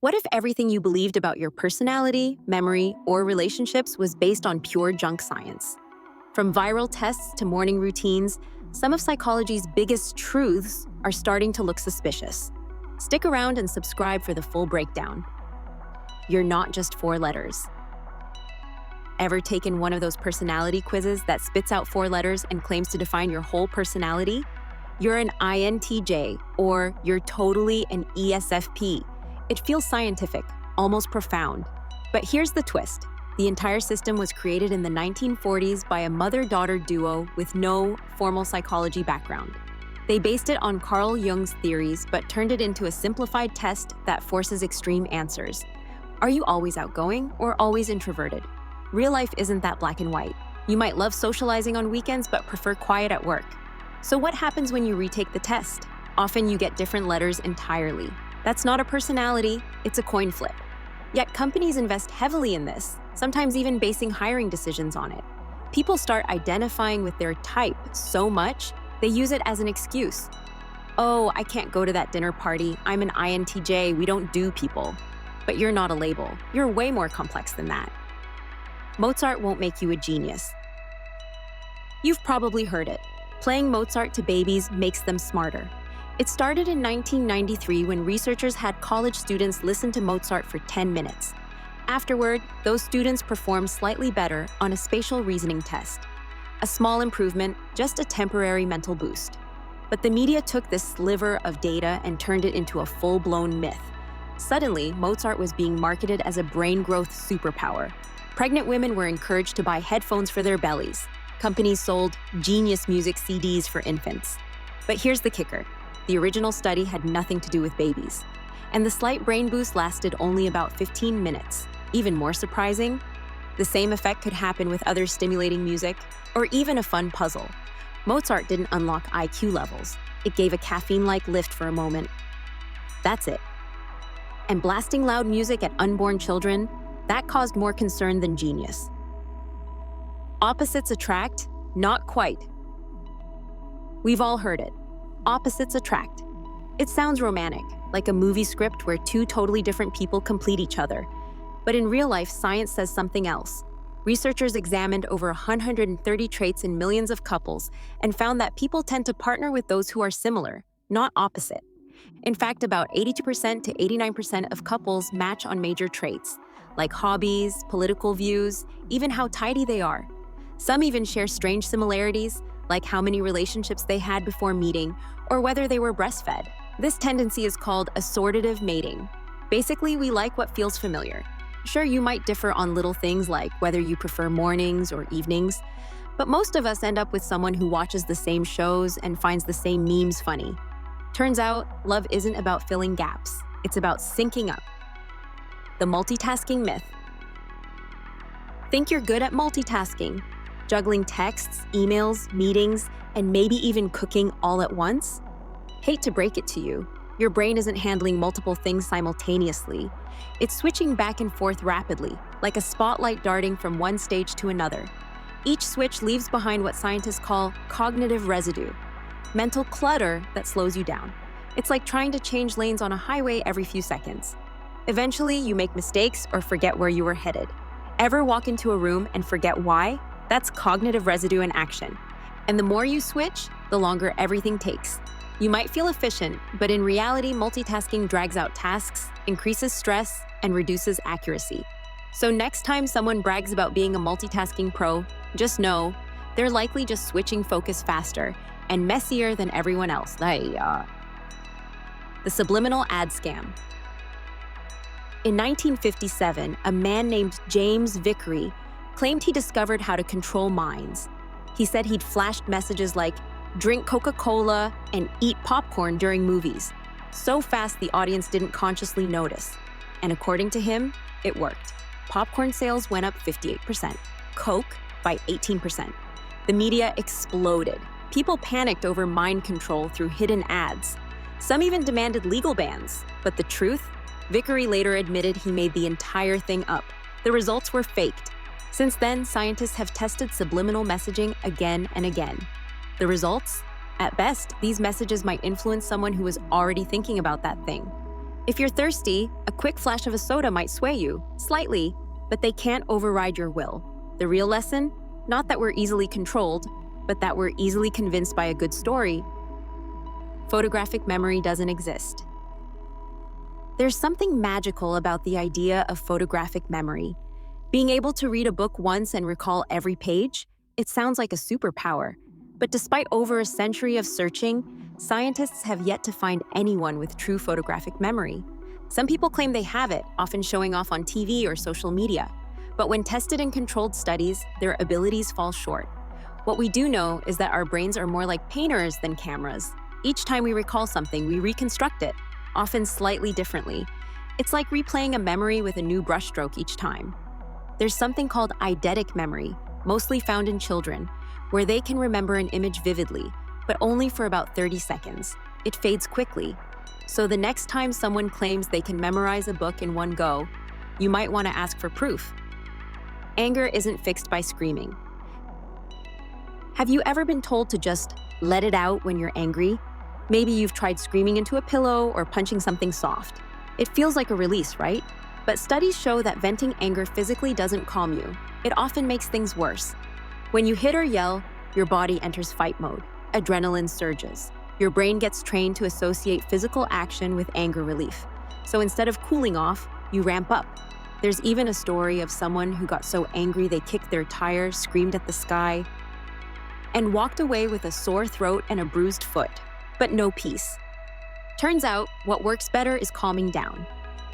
What if everything you believed about your personality, memory, or relationships was based on pure junk science? From viral tests to morning routines, some of psychology's biggest truths are starting to look suspicious. Stick around and subscribe for the full breakdown. You're not just four letters. Ever taken one of those personality quizzes that spits out four letters and claims to define your whole personality? You're an INTJ, or you're totally an ESFP. It feels scientific, almost profound. But here's the twist. The entire system was created in the 1940s by a mother-daughter duo with no formal psychology background. They based it on Carl Jung's theories, but turned it into a simplified test that forces extreme answers. Are you always outgoing or always introverted? Real life isn't that black and white. You might love socializing on weekends but prefer quiet at work. So what happens when you retake the test? Often you get different letters entirely. That's not a personality, it's a coin flip. Yet companies invest heavily in this, sometimes even basing hiring decisions on it. People start identifying with their type so much, they use it as an excuse. Oh, I can't go to that dinner party. I'm an INTJ, we don't do people. But you're not a label. You're way more complex than that. Mozart won't make you a genius. You've probably heard it. Playing Mozart to babies makes them smarter. It started in 1993 when researchers had college students listen to Mozart for 10 minutes. Afterward, those students performed slightly better on a spatial reasoning test. A small improvement, just a temporary mental boost. But the media took this sliver of data and turned it into a full-blown myth. Suddenly, Mozart was being marketed as a brain growth superpower. Pregnant women were encouraged to buy headphones for their bellies. Companies sold genius music CDs for infants. But here's the kicker. The original study had nothing to do with babies. And the slight brain boost lasted only about 15 minutes. Even more surprising, the same effect could happen with other stimulating music, or even a fun puzzle. Mozart didn't unlock IQ levels. It gave a caffeine-like lift for a moment. That's it. And blasting loud music at unborn children, that caused more concern than genius. Opposites attract? Not quite. We've all heard it. Opposites attract. It sounds romantic, like a movie script where two totally different people complete each other. But in real life, science says something else. Researchers examined over 130 traits in millions of couples and found that people tend to partner with those who are similar, not opposite. In fact, about 82% to 89% of couples match on major traits, like hobbies, political views, even how tidy they are. Some even share strange similarities, like how many relationships they had before meeting, or whether they were breastfed. This tendency is called assortative mating. Basically, we like what feels familiar. Sure, you might differ on little things like whether you prefer mornings or evenings, but most of us end up with someone who watches the same shows and finds the same memes funny. Turns out, love isn't about filling gaps. It's about syncing up. The multitasking myth. Think you're good at multitasking, juggling texts, emails, meetings, and maybe even cooking all at once? Hate to break it to you, your brain isn't handling multiple things simultaneously. It's switching back and forth rapidly, like a spotlight darting from one stage to another. Each switch leaves behind what scientists call cognitive residue, mental clutter that slows you down. It's like trying to change lanes on a highway every few seconds. Eventually, you make mistakes or forget where you were headed. Ever walk into a room and forget why? That's cognitive residue in action. And the more you switch, the longer everything takes. You might feel efficient, but in reality, multitasking drags out tasks, increases stress, and reduces accuracy. So next time someone brags about being a multitasking pro, just know they're likely just switching focus faster and messier than everyone else. The subliminal ad scam. In 1957, a man named James Vickery claimed he discovered how to control minds. He said he'd flashed messages like, drink Coca-Cola and eat popcorn during movies. So fast the audience didn't consciously notice. And according to him, it worked. Popcorn sales went up 58%, Coke by 18%. The media exploded. People panicked over mind control through hidden ads. Some even demanded legal bans. But the truth? Vickery later admitted he made the entire thing up. The results were faked. Since then, scientists have tested subliminal messaging again and again. The results? At best, these messages might influence someone who is already thinking about that thing. If you're thirsty, a quick flash of a soda might sway you, slightly, but they can't override your will. The real lesson? Not that we're easily controlled, but that we're easily convinced by a good story. Photographic memory doesn't exist. There's something magical about the idea of photographic memory. Being able to read a book once and recall every page, it sounds like a superpower. But despite over a century of searching, scientists have yet to find anyone with true photographic memory. Some people claim they have it, often showing off on TV or social media. But when tested in controlled studies, their abilities fall short. What we do know is that our brains are more like painters than cameras. Each time we recall something, we reconstruct it, often slightly differently. It's like replaying a memory with a new brushstroke each time. There's something called eidetic memory, mostly found in children, where they can remember an image vividly, but only for about 30 seconds. It fades quickly. So the next time someone claims they can memorize a book in one go, you might want to ask for proof. Anger isn't fixed by screaming. Have you ever been told to just let it out when you're angry? Maybe you've tried screaming into a pillow or punching something soft. It feels like a release, right? But studies show that venting anger physically doesn't calm you. It often makes things worse. When you hit or yell, your body enters fight mode. Adrenaline surges. Your brain gets trained to associate physical action with anger relief. So instead of cooling off, you ramp up. There's even a story of someone who got so angry they kicked their tire, screamed at the sky, and walked away with a sore throat and a bruised foot, but no peace. Turns out, what works better is calming down.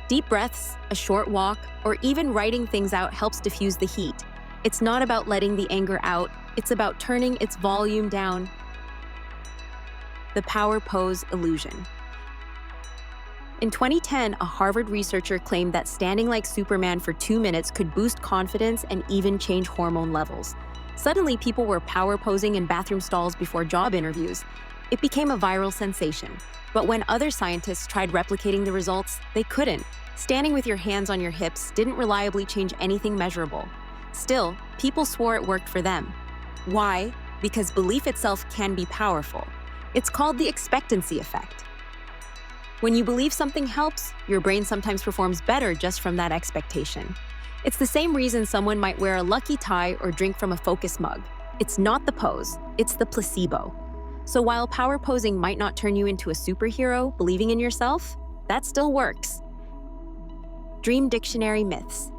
Deep breaths, a short walk, or even writing things out helps diffuse the heat. It's not about letting the anger out, it's about turning its volume down. The power pose illusion. In 2010, a Harvard researcher claimed that standing like Superman for 2 minutes could boost confidence and even change hormone levels. Suddenly, people were power posing in bathroom stalls before job interviews. It became a viral sensation. But when other scientists tried replicating the results, they couldn't. Standing with your hands on your hips didn't reliably change anything measurable. Still, people swore it worked for them. Why? Because belief itself can be powerful. It's called the expectancy effect. When you believe something helps, your brain sometimes performs better just from that expectation. It's the same reason someone might wear a lucky tie or drink from a Focus mug. It's not the pose, it's the placebo. So while power posing might not turn you into a superhero, believing in yourself, that still works. Dream dictionary myths.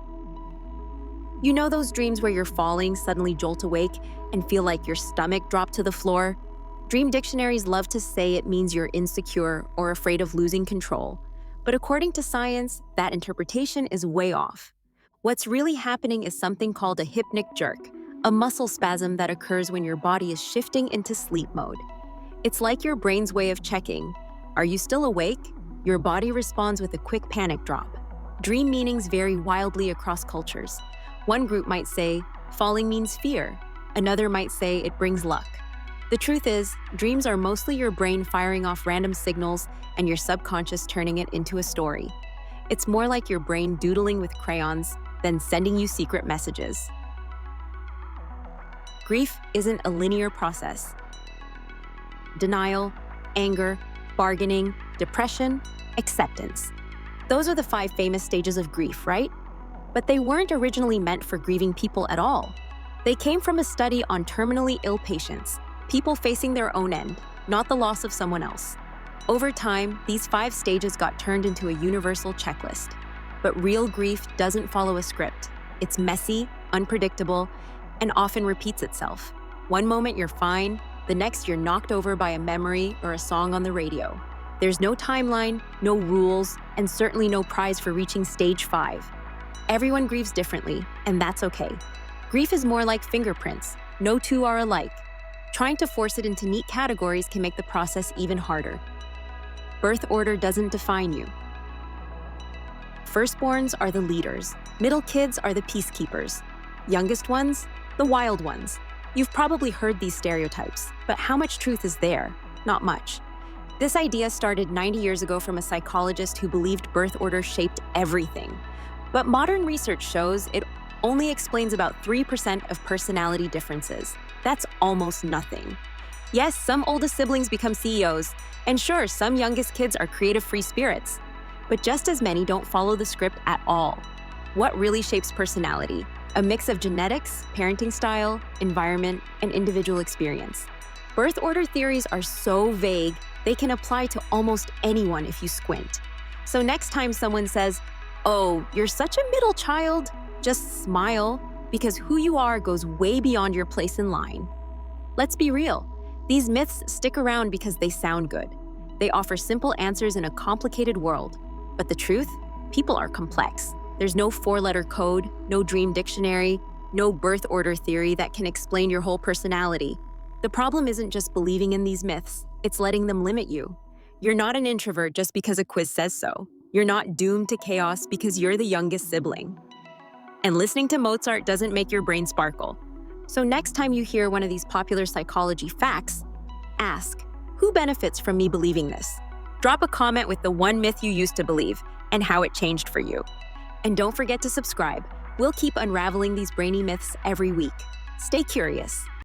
You know those dreams where you're falling, suddenly jolt awake, and feel like your stomach dropped to the floor? Dream dictionaries love to say it means you're insecure or afraid of losing control. But according to science, that interpretation is way off. What's really happening is something called a hypnic jerk, a muscle spasm that occurs when your body is shifting into sleep mode. It's like your brain's way of checking, are you still awake? Your body responds with a quick panic drop. Dream meanings vary wildly across cultures. One group might say, falling means fear. Another might say it brings luck. The truth is, dreams are mostly your brain firing off random signals and your subconscious turning it into a story. It's more like your brain doodling with crayons than sending you secret messages. Grief isn't a linear process. Denial, anger, bargaining, depression, acceptance. Those are the 5 famous stages of grief, right? But they weren't originally meant for grieving people at all. They came from a study on terminally ill patients, people facing their own end, not the loss of someone else. Over time, these 5 stages got turned into a universal checklist. But real grief doesn't follow a script. It's messy, unpredictable, and often repeats itself. One moment you're fine, the next you're knocked over by a memory or a song on the radio. There's no timeline, no rules, and certainly no prize for reaching stage 5. Everyone grieves differently, and that's okay. Grief is more like fingerprints. No two are alike. Trying to force it into neat categories can make the process even harder. Birth order doesn't define you. Firstborns are the leaders. Middle kids are the peacekeepers. Youngest ones, the wild ones. You've probably heard these stereotypes, but how much truth is there? Not much. This idea started 90 years ago from a psychologist who believed birth order shaped everything. But modern research shows it only explains about 3% of personality differences. That's almost nothing. Yes, some oldest siblings become CEOs, and sure, some youngest kids are creative free spirits. But just as many don't follow the script at all. What really shapes personality? A mix of genetics, parenting style, environment, and individual experience. Birth order theories are so vague, they can apply to almost anyone if you squint. So next time someone says, "Oh, you're such a middle child," just smile, because who you are goes way beyond your place in line. Let's be real. These myths stick around because they sound good. They offer simple answers in a complicated world. But the truth? People are complex. There's no four-letter code, no dream dictionary, no birth order theory that can explain your whole personality. The problem isn't just believing in these myths, it's letting them limit you. You're not an introvert just because a quiz says so. You're not doomed to chaos because you're the youngest sibling. And listening to Mozart doesn't make your brain sparkle. So next time you hear one of these popular psychology facts, ask, who benefits from me believing this? Drop a comment with the one myth you used to believe and how it changed for you. And don't forget to subscribe. We'll keep unraveling these brainy myths every week. Stay curious.